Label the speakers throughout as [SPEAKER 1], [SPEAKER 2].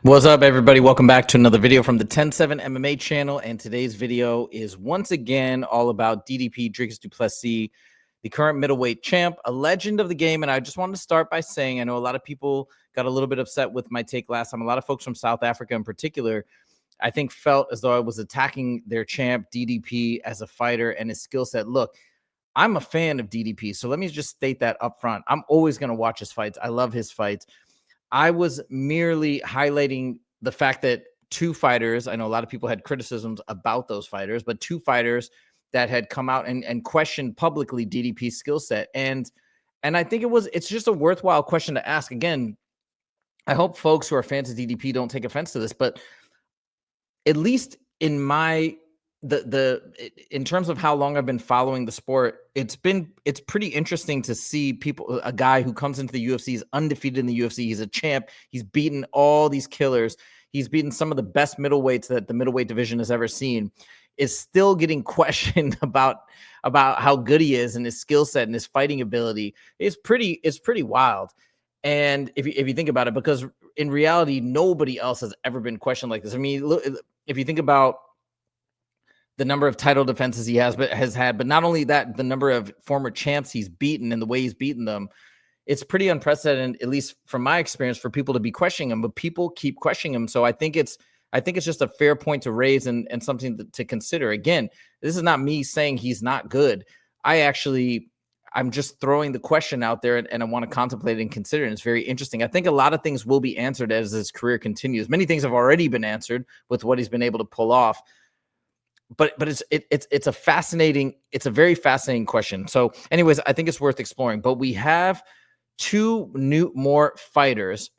[SPEAKER 1] What's up, everybody? Welcome back to another video from the 10-7 MMA channel. And today's video is once again all about DDP, Dricus Du Plessis, the current middleweight champ, a legend of the game. And I just wanted to start by saying, I know a lot of people got a little bit upset with my take last time. A lot of folks from South Africa in particular, I think, felt as though I was attacking their champ, DDP, as a fighter and his skill set. Look, I'm a fan of DDP, so let me just state that up front. I'm always going to watch his fights. I love his fights. I was merely highlighting the fact that two fighters, I know a lot of people had criticisms about those fighters, but two fighters that had come out and questioned publicly DDP's skill set. And I think it's just a worthwhile question to ask. Again, I hope folks who are fans of DDP don't take offense to this, but at least in my in terms of how long I've been following the sport, it's pretty interesting to see a guy who comes into the UFC, is undefeated in the UFC. He's a champ. He's beaten all these killers. He's beaten some of the best middleweights that the middleweight division has ever seen, is still getting questioned about how good he is and his skill set and his fighting ability. It's pretty wild. And if you think about it, because in reality, nobody else has ever been questioned like this. I mean, look, if you think about the number of title defenses he has had, but not only that, the number of former champs he's beaten and the way he's beaten them, it's pretty unprecedented, at least from my experience, for people to be questioning him. But people keep questioning him, so I think it's just a fair point to raise and something to consider. Again, this is not me saying he's not good. I'm just throwing the question out there, and I want to contemplate and consider it. And it's very interesting. I think a lot of things will be answered as his career continues. Many things have already been answered with what he's been able to pull off. But it's a very fascinating question. So anyways, I think it's worth exploring. But we have two more fighters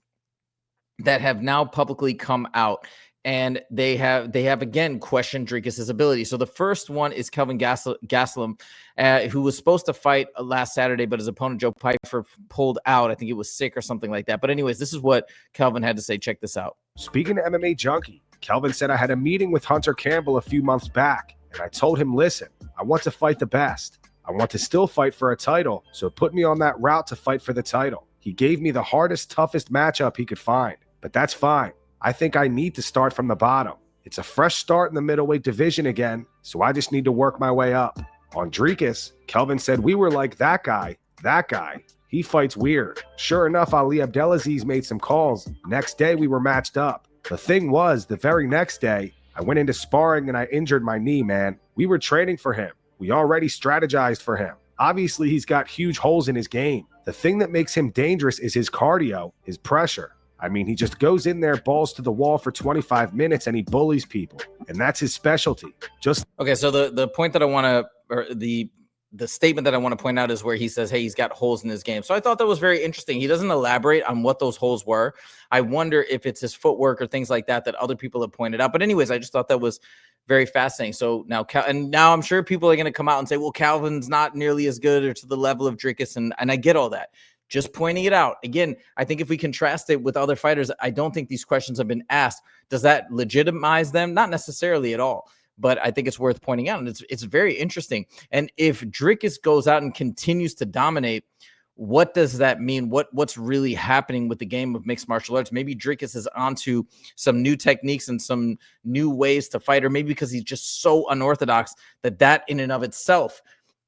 [SPEAKER 1] that have now publicly come out, and they have again questioned Dricus's ability. So the first one is Kelvin Gastelum, who was supposed to fight last Saturday, but his opponent Joe Pyfer pulled out. I think he was sick or something like that. But anyways, this is what Kelvin had to say. Check this out.
[SPEAKER 2] Speaking to MMA Junkie, Kelvin said, I had a meeting with Hunter Campbell a few months back, and I told him, listen, I want to fight the best. I want to still fight for a title, so put me on that route to fight for the title. He gave me the hardest, toughest matchup he could find, but that's fine. I think I need to start from the bottom. It's a fresh start in the middleweight division again, so I just need to work my way up. On Dricus, Kelvin said, we were like that guy. He fights weird. Sure enough, Ali Abdelaziz made some calls. Next day, we were matched up. The thing was, the very next day, I went into sparring and I injured my knee, man. We were training for him. We already strategized for him. Obviously, he's got huge holes in his game. The thing that makes him dangerous is his cardio, his pressure. I mean, he just goes in there, balls to the wall for 25 minutes, and he bullies people. And that's his specialty.
[SPEAKER 1] Okay, so the point that I want to, or the statement that I want to point out is where he says, hey, he's got holes in his game. So I thought that was very interesting. He doesn't elaborate on what those holes were. I wonder if it's his footwork or things like that other people have pointed out. But anyways, I just thought that was very fascinating. So now I'm sure people are going to come out and say, well, Calvin's not nearly as good or to the level of Dricus. And I get all that. Just pointing it out. Again, I think if we contrast it with other fighters, I don't think these questions have been asked. Does that legitimize them? Not necessarily at all. But I think it's worth pointing out, and it's very interesting. And if Dricus goes out and continues to dominate, what does that mean? What's really happening with the game of mixed martial arts? Maybe Dricus is onto some new techniques and some new ways to fight, or maybe because he's just so unorthodox that in and of itself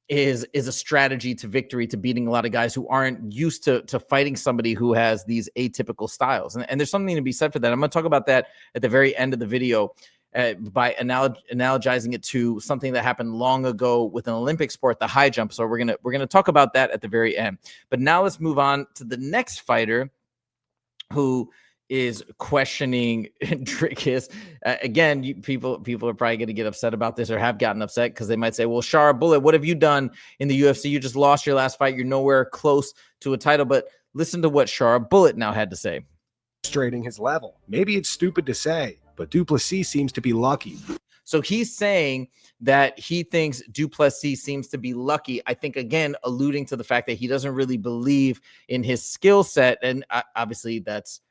[SPEAKER 1] is a strategy to victory, to beating a lot of guys who aren't used to fighting somebody who has these atypical styles. And there's something to be said for that. I'm going to talk about that at the very end of the video. By analogizing it to something that happened long ago with an Olympic sport, the high jump. So we're gonna talk about that at the very end. But now let's move on to the next fighter who is questioning Dricus. Again, people are probably going to get upset about this or have gotten upset because they might say, well, Shara Bullet, what have you done in the UFC? You just lost your last fight. You're nowhere close to a title. But listen to what Shara Bullet now had to say.
[SPEAKER 2] Demonstrating his level. Maybe it's stupid to say, but Du Plessis seems to be lucky.
[SPEAKER 1] So he's saying that he thinks Du Plessis seems to be lucky. I think, again, alluding to the fact that he doesn't really believe in his skill set. And obviously that's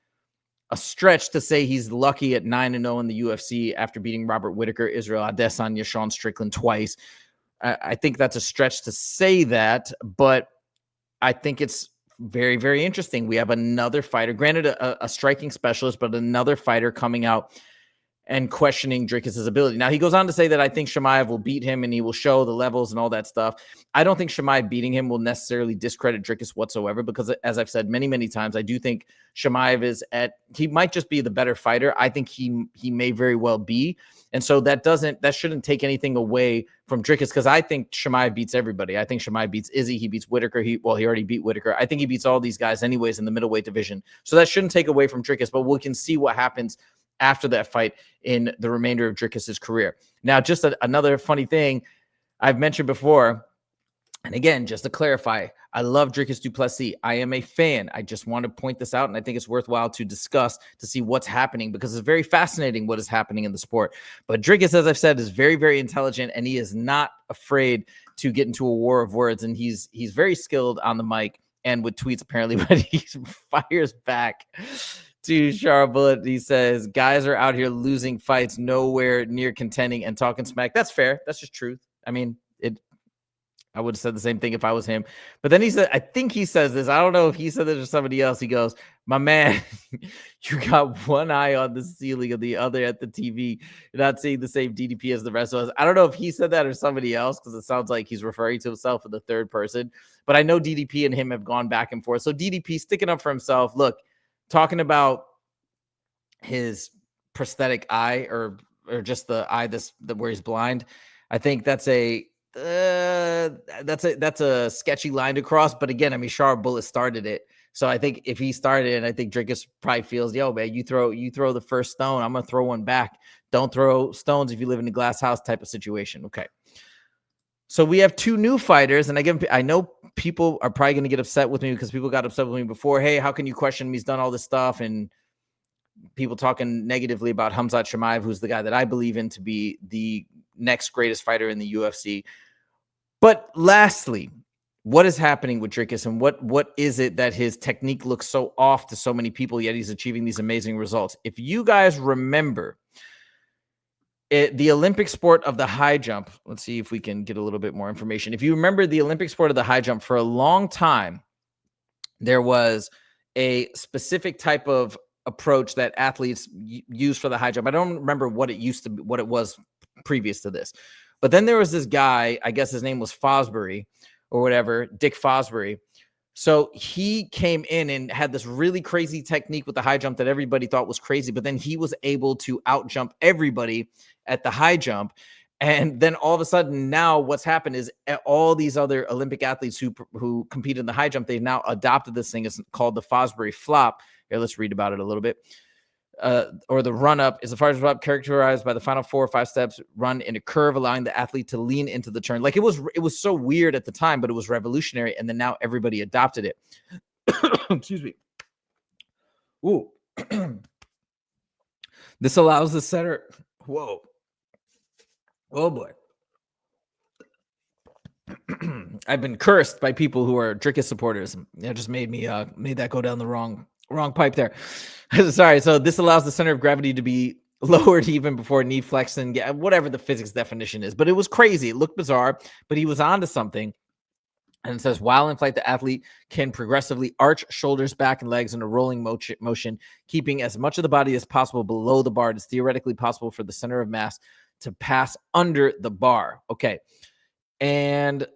[SPEAKER 1] a stretch to say he's lucky at 9-0 in the UFC after beating Robert Whittaker, Israel Adesanya, Sean Strickland twice. I think that's a stretch to say that, but I think it's very, very interesting. We have another fighter, granted a striking specialist, but another fighter coming out and questioning Dricus's ability. Now, he goes on to say that I think Chimaev will beat him and he will show the levels and all that stuff. I don't think Chimaev beating him will necessarily discredit Dricus whatsoever, because as I've said many, many times, I do think Chimaev he might just be the better fighter. I think he may very well be. And so that shouldn't take anything away from Dricus, because I think Chimaev beats everybody. I think Chimaev beats Izzy. He beats Whitaker. He already beat Whitaker. I think he beats all these guys anyways in the middleweight division. So that shouldn't take away from Dricus, but we can see what happens after that fight in the remainder of Dricus's career. Now, just another funny thing I've mentioned before, and again, just to clarify, I love Dricus Du Plessis. I am a fan. I just want to point this out, and I think it's worthwhile to discuss to see what's happening, because it's very fascinating what is happening in the sport. But Dricus, as I've said, is very, very intelligent, and he is not afraid to get into a war of words, and he's very skilled on the mic and with tweets, apparently, but he fires back to Shara Bullet. He says, guys are out here losing fights, nowhere near contending and talking smack. That's fair. That's just truth. I mean, I would have said the same thing if I was him. But then he said, I think he says this, I don't know if he said this or somebody else. He goes, my man, you got one eye on the ceiling and the other at the TV. You're not seeing the same DDP as the rest of us. I don't know if he said that or somebody else, because it sounds like he's referring to himself in the third person. But I know DDP and him have gone back and forth. So DDP sticking up for himself. Look, talking about his prosthetic eye or just the eye where he's blind, I think that's a sketchy line to cross. But again, I mean, Shara Bullet started it, so I think if he started it, I think Dricus probably feels, yo, man, you throw the first stone, I'm gonna throw one back. Don't throw stones if you live in a glass house type of situation. Okay. So we have two new fighters, and again, I know people are probably going to get upset with me because people got upset with me before. Hey, how can you question him? He's done all this stuff, and people talking negatively about Khamzat Chimaev, who's the guy that I believe in to be the next greatest fighter in the UFC. But lastly, what is happening with Dricus, and what is it that his technique looks so off to so many people, yet he's achieving these amazing results? If you guys remember, the Olympic sport of the high jump, let's see if we can get a little bit more information. If you remember the Olympic sport of the high jump, for a long time, there was a specific type of approach that athletes use for the high jump. I don't remember what it used to be, what it was previous to this. But then there was this guy, I guess his name was Fosbury or whatever, Dick Fosbury. So he came in and had this really crazy technique with the high jump that everybody thought was crazy, but then he was able to out jump everybody at the high jump. And then all of a sudden, now what's happened is all these other Olympic athletes who compete in the high jump, they've now adopted this thing. It's called the Fosbury Flop. Here, let's read about it a little bit. Or the run-up is the Fosbury Flop, characterized by the final 4 or 5 steps run in a curve, allowing the athlete to lean into the turn. Like, it was so weird at the time, but it was revolutionary, and then now everybody adopted it. Excuse me. Ooh. This allows the center. Whoa. Oh boy. I've been cursed by people who are Dricus supporters. That just made me made that go down the wrong pipe there. Sorry. So this allows the center of gravity to be lowered even before knee flexion, whatever the physics definition is. But it was crazy. It looked bizarre, but he was onto something. And it says, while in flight, the athlete can progressively arch shoulders, back, and legs in a rolling motion, keeping as much of the body as possible below the bar. It is theoretically possible for the center of mass to pass under the bar. Okay. And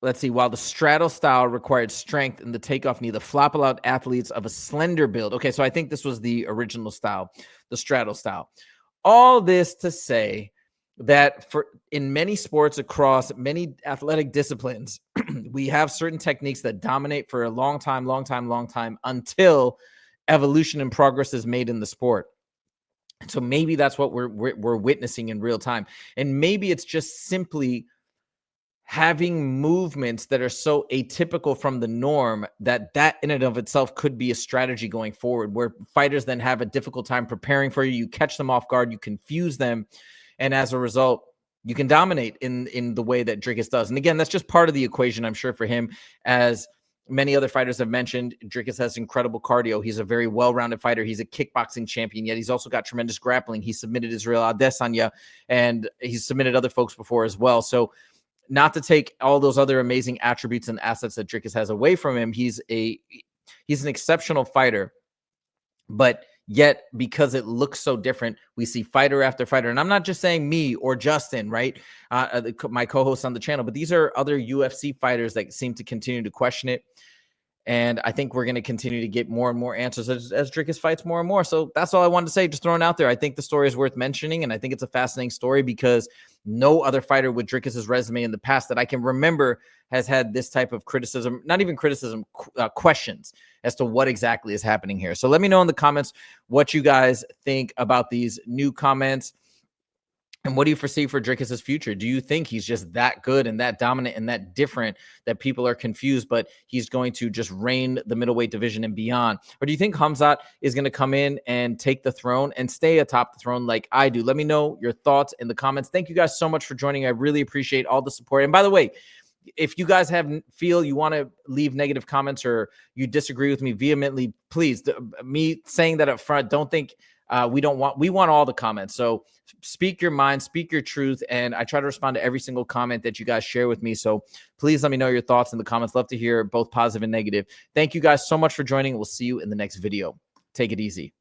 [SPEAKER 1] let's see. While the straddle style required strength in the takeoff knee, the flop allowed athletes of a slender build. Okay, so I think this was the original style, the straddle style. All this to say that in many sports across many athletic disciplines, we have certain techniques that dominate for a long time until evolution and progress is made in the sport. So maybe that's what we're witnessing in real time. And maybe it's just simply having movements that are so atypical from the norm that in and of itself could be a strategy going forward, where fighters then have a difficult time preparing for you. You catch them off guard, you confuse them, and as a result, you can dominate in the way that Dricus does. And again, that's just part of the equation, I'm sure, for him. As many other fighters have mentioned, Dricus has incredible cardio. He's a very well-rounded fighter. He's a kickboxing champion, yet he's also got tremendous grappling. He submitted Israel Adesanya, and he's submitted other folks before as well. So not to take all those other amazing attributes and assets that Dricus has away from him, he's an exceptional fighter. But yet, because it looks so different, we see fighter after fighter. And I'm not just saying me or Justin, right? My co-host on the channel, but these are other UFC fighters that seem to continue to question it. And I think we're going to continue to get more and more answers as Dricus fights more and more. So that's all I wanted to say, just throwing out there. I think the story is worth mentioning, and I think it's a fascinating story because no other fighter with Dricus's resume in the past that I can remember has had this type of criticism, not even criticism, questions as to what exactly is happening here. So let me know in the comments what you guys think about these new comments. And what do you foresee for Dricus's future? Do you think he's just that good and that dominant and that different that people are confused, but he's going to just reign the middleweight division and beyond? Or do you think Khamzat is going to come in and take the throne and stay atop the throne like I do? Let me know your thoughts in the comments. Thank you guys so much for joining. I really appreciate all the support. And by the way, if you guys feel you want to leave negative comments or you disagree with me vehemently, please, me saying that up front, don't think we want all the comments. So speak your mind, speak your truth. And I try to respond to every single comment that you guys share with me. So please let me know your thoughts in the comments. Love to hear both positive and negative. Thank you guys so much for joining. We'll see you in the next video. Take it easy.